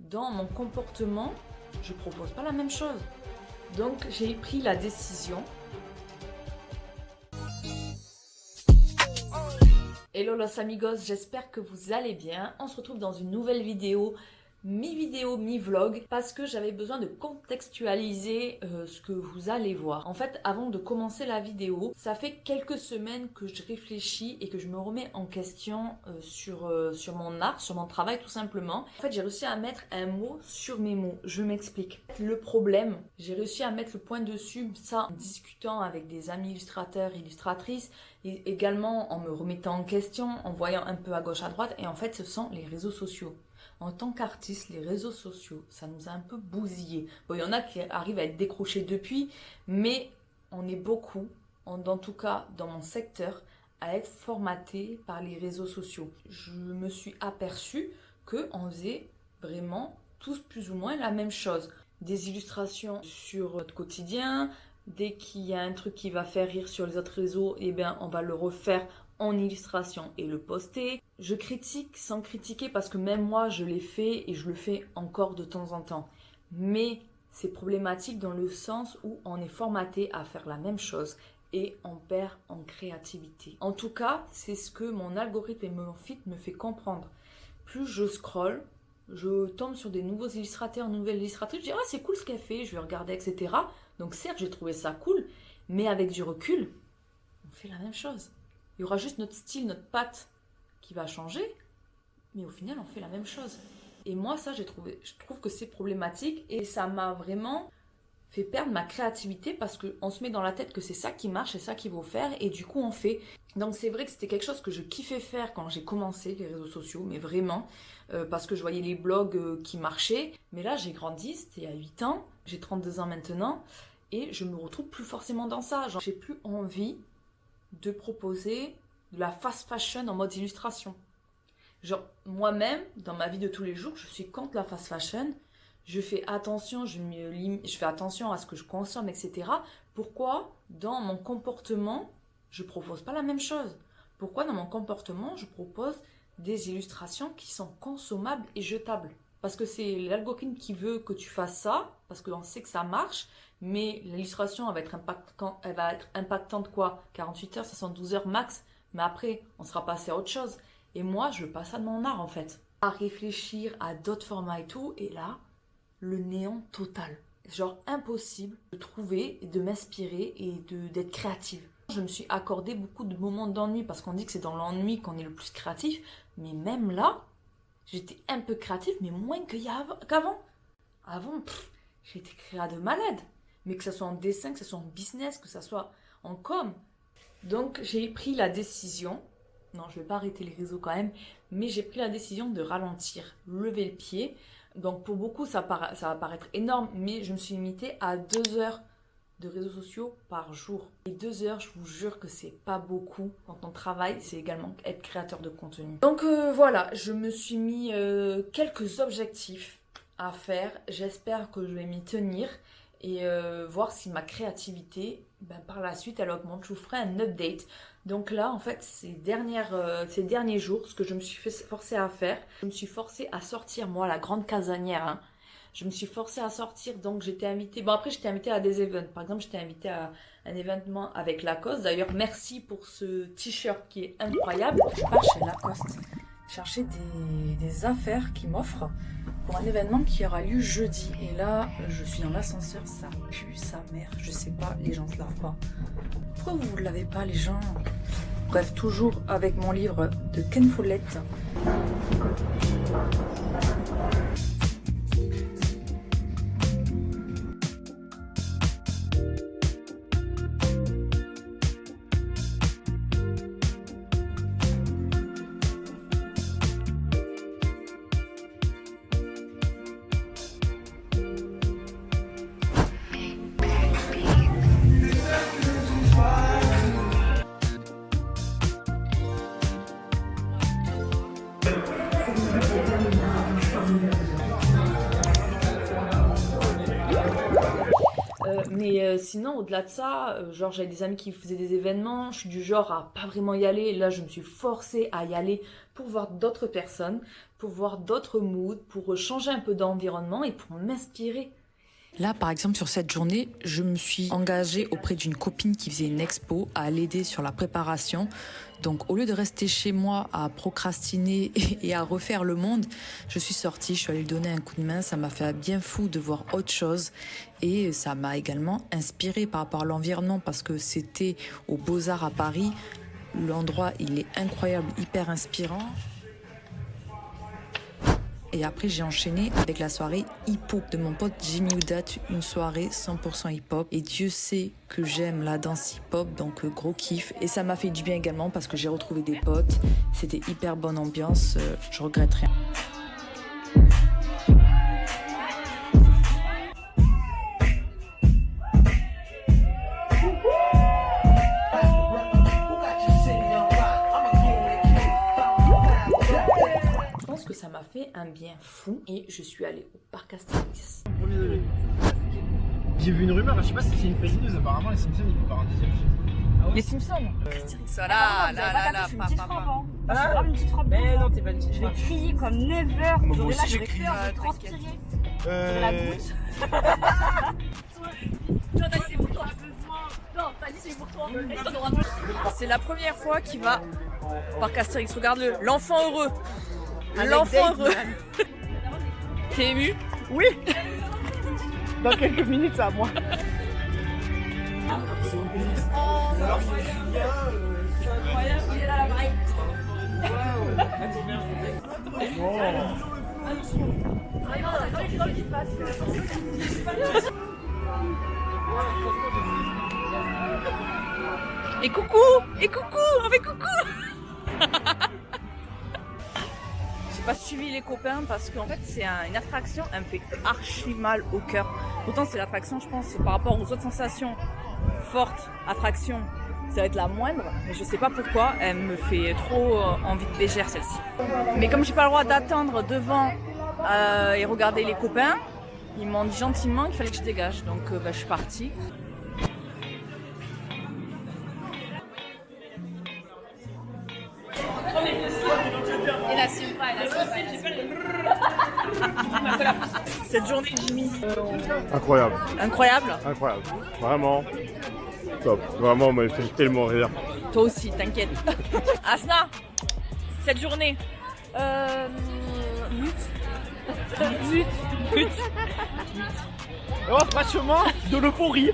dans mon comportement, je propose pas la même chose. Donc j'ai pris la décision. Hello los amigos, j'espère que vous allez bien. On se retrouve dans une nouvelle vidéo, mi-vidéo, mi-vlog, parce que j'avais besoin de contextualiser ce que vous allez voir. En fait, avant de commencer la vidéo, ça fait quelques semaines que je réfléchis et que je me remets en question sur mon art, sur mon travail tout simplement. En fait, j'ai réussi à mettre un mot sur mes mots. Je m'explique. Le problème, j'ai réussi à mettre le point dessus, ça en discutant avec des amis illustrateurs, illustratrices, et également en me remettant en question, en voyant un peu à gauche, à droite, et en fait, ce sont les réseaux sociaux. En tant qu'artiste, les réseaux sociaux, ça nous a un peu bousillés. Bon, il y en a qui arrivent à être décrochés depuis, mais on est beaucoup, en tout cas dans mon secteur, à être formatés par les réseaux sociaux. Je me suis aperçue qu'on faisait vraiment tous plus ou moins la même chose. Des illustrations sur notre quotidien, dès qu'il y a un truc qui va faire rire sur les autres réseaux, eh bien, on va le refaire en illustration et le poster. Je critique sans critiquer parce que même moi je l'ai fait et je le fais encore de temps en temps. Mais c'est problématique dans le sens où on est formaté à faire la même chose et on perd en créativité. En tout cas, c'est ce que mon algorithme et mon feed me fait comprendre. Plus je scrolle, je tombe sur des nouveaux illustrateurs, nouvelles illustratrices, je dis c'est cool ce qu'elle fait, je vais regarder, etc. Donc certes, j'ai trouvé ça cool, mais avec du recul, on fait la même chose. Il y aura juste notre style, notre patte qui va changer, mais au final, on fait la même chose. Et moi, ça, je trouve que c'est problématique et ça m'a vraiment fait perdre ma créativité parce qu'on se met dans la tête que c'est ça qui marche, c'est ça qu'il faut faire et du coup, on fait. Donc c'est vrai que c'était quelque chose que je kiffais faire quand j'ai commencé les réseaux sociaux, mais vraiment, parce que je voyais les blogs qui marchaient. Mais là, j'ai grandi, c'était il y a 8 ans, j'ai 32 ans maintenant et je me retrouve plus forcément dans ça. Genre, j'ai plus envie de proposer de la fast fashion en mode illustration. Genre, moi-même, dans ma vie de tous les jours, je suis contre la fast fashion. Je fais attention, je fais attention à ce que je consomme, etc. Pourquoi, dans mon comportement, je propose pas la même chose? Pourquoi, dans mon comportement, je propose des illustrations qui sont consommables et jetables? Parce que c'est l'algorithme qui veut que tu fasses ça, parce qu'on sait que ça marche, mais l'illustration, elle va être impactante quoi? 48 heures, 72 heures max, mais après, on sera passé à autre chose. Et moi, je veux pas ça de mon art en fait. À réfléchir à d'autres formats et tout, et là, le néant total. Genre impossible de trouver, de m'inspirer et d'être créative. Je me suis accordé beaucoup de moments d'ennui parce qu'on dit que c'est dans l'ennui qu'on est le plus créatif, mais même là, j'étais un peu créative, mais moins qu'avant. Avant, j'étais créa de malade. Mais que ce soit en dessin, que ce soit en business, que ce soit en com. Donc j'ai pris la décision, non je ne vais pas arrêter les réseaux quand même, mais j'ai pris la décision de ralentir, lever le pied. Donc pour beaucoup ça va paraître énorme, mais je me suis limitée à 2 heures de réseaux sociaux par jour. Et 2 heures, je vous jure que c'est pas beaucoup quand on travaille, c'est également être créateur de contenu. Donc voilà, je me suis mis quelques objectifs à faire. J'espère que je vais m'y tenir et voir si ma créativité, par la suite, elle augmente. Je vous ferai un update. Donc là, en fait, ces derniers jours, ce que je me suis forcée à faire, je me suis forcée à sortir, moi, la grande casanière, hein. Je me suis forcée à sortir, donc j'étais invitée. Bon, après, j'étais invitée à des events. Par exemple, j'étais invitée à un événement avec Lacoste. D'ailleurs, merci pour ce t-shirt qui est incroyable. Je pars chez Lacoste chercher des affaires qu'ils m'offrent pour un événement qui aura lieu jeudi. Et là, je suis dans l'ascenseur, ça pue sa mère. Je sais pas, les gens se lavent pas. Pourquoi vous ne lavez pas, les gens? Bref, toujours avec mon livre de Ken Follett. Mais sinon, au-delà de ça, genre j'avais des amis qui faisaient des événements, je suis du genre à pas vraiment y aller. Et là, je me suis forcée à y aller pour voir d'autres personnes pour voir d'autres moods, pour changer un peu d'environnement et pour m'inspirer. Là, par exemple, sur cette journée, je me suis engagée auprès d'une copine qui faisait une expo à l'aider sur la préparation. Donc, au lieu de rester chez moi à procrastiner et à refaire le monde, je suis sortie, je suis allée lui donner un coup de main. Ça m'a fait bien fou de voir autre chose. Et ça m'a également inspirée par rapport à l'environnement parce que c'était aux Beaux-Arts à Paris. L'endroit, il est incroyable, hyper inspirant. Et après, j'ai enchaîné avec la soirée hip-hop de mon pote Jimmy Oudat, une soirée 100% hip-hop. Et Dieu sait que j'aime la danse hip-hop, donc gros kiff. Et ça m'a fait du bien également parce que j'ai retrouvé des potes. C'était hyper bonne ambiance, je regrette rien. Ça m'a fait un bien fou et je suis allée au parc Astérix. J'ai vu une rumeur, je sais pas si c'est une fake news, apparemment les Simpsons ils vont faire un deuxième film. Ah ouais. Les Simpsons Astérix, là, Je suis une petite frappe, hein. Je suis Ah, grave une petite frappe. mais non, t'es pas une petite Je vais frappe. crier comme never. Moi J'aurais aussi, là, j'ai j'aurais crié. peur de transpirer. J'aurais la goutte. Non, t'as dit c'est pour toi. Non, t'as dit c'est pour toi. C'est la première fois qu'il va au parc Astérix. Regarde-le, l'enfant heureux. Avec L'enfant Dave, heureux. man. T'es ému? Oui. Dans quelques minutes, c'est à moi. Et coucou! Et coucou! On fait coucou! J'ai pas suivi les copains parce qu'en fait c'est une attraction, elle me fait archi mal au cœur. Pourtant c'est l'attraction, je pense, par rapport aux autres sensations fortes, attraction, ça va être la moindre, mais je sais pas pourquoi, elle me fait trop envie de bégère celle-ci. Mais comme j'ai pas le droit d'attendre devant et regarder les copains, ils m'ont dit gentiment qu'il fallait que je dégage, donc je suis partie. Elle assume pas, elle assume pas. Cette journée Jimmy, Incroyable, incroyable. incroyable, vraiment top, vraiment, moi, il fait tellement rire. Toi aussi, t'inquiète. Asna, cette journée. Oh, franchement, de l'euphorie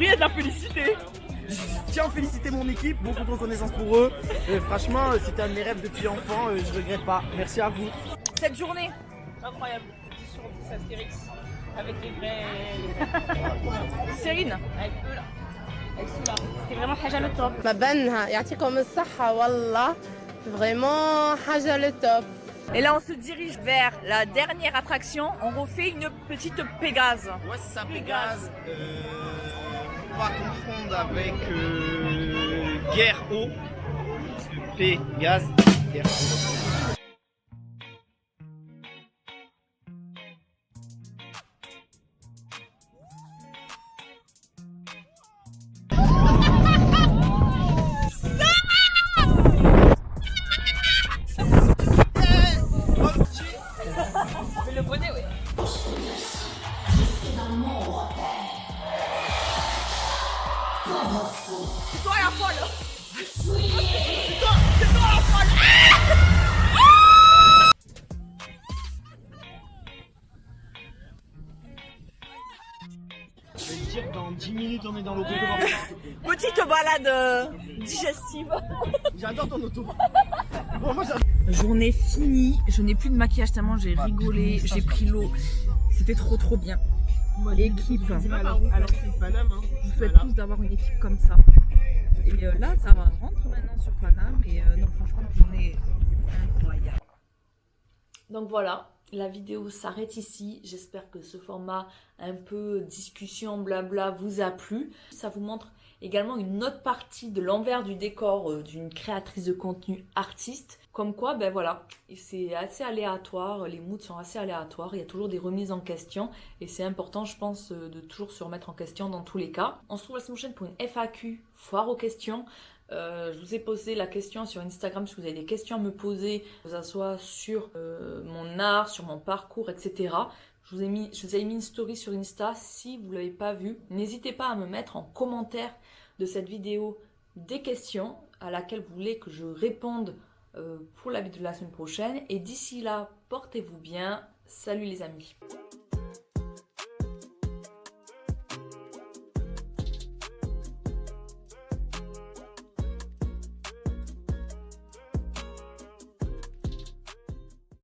et de la félicité. Je tiens à féliciter mon équipe, beaucoup de reconnaissance pour eux. Franchement, c'était un de mes rêves depuis enfant, je regrette pas. Merci à vous. Cette journée. Incroyable, 10 sur 10 Astérix, avec les vrais. Céline. Avec eux là. Avec ceux-là. C'était vraiment حاجة le top. مبانها يعطيكم الصحة والله vraiment حاجة le top. Et là, on se dirige vers la dernière attraction. On refait une petite Pégase. Ouais, c'est ça, Pégase. Pas confondre avec Guerre eau. Pégase, Guerre eau. Le bonnet, ouais. C'est toi la folle. C'est toi la folle. Je vais te dire, dans 10 minutes, on est dans l'auto. Petite balade digestive. J'adore ton auto. Bon, moi, ça... Journée finie. Je n'ai plus de maquillage tellement j'ai rigolé. J'ai pris l'eau. C'était trop bien. L'équipe. Je vous souhaite tous d'avoir une équipe comme ça. Et là, ça rentre maintenant sur Paname. Et non, franchement, journée incroyable. Donc voilà, la vidéo s'arrête ici. J'espère que ce format un peu discussion blabla vous a plu. Ça vous montre également une autre partie de l'envers du décor d'une créatrice de contenu artiste. Comme quoi, ben voilà, c'est assez aléatoire, les moods sont assez aléatoires, il y a toujours des remises en question et c'est important, je pense, de toujours se remettre en question dans tous les cas. On se retrouve la semaine prochaine pour une FAQ, foire aux questions. Je vous ai posé la question sur Instagram si vous avez des questions à me poser, que ce soit sur mon art, sur mon parcours, etc. Je vous ai mis une story sur Insta. Si vous ne l'avez pas vue, n'hésitez pas à me mettre en commentaire de cette vidéo des questions à laquelle vous voulez que je réponde pour la vidéo de la semaine prochaine. Et d'ici là, portez-vous bien. Salut les amis.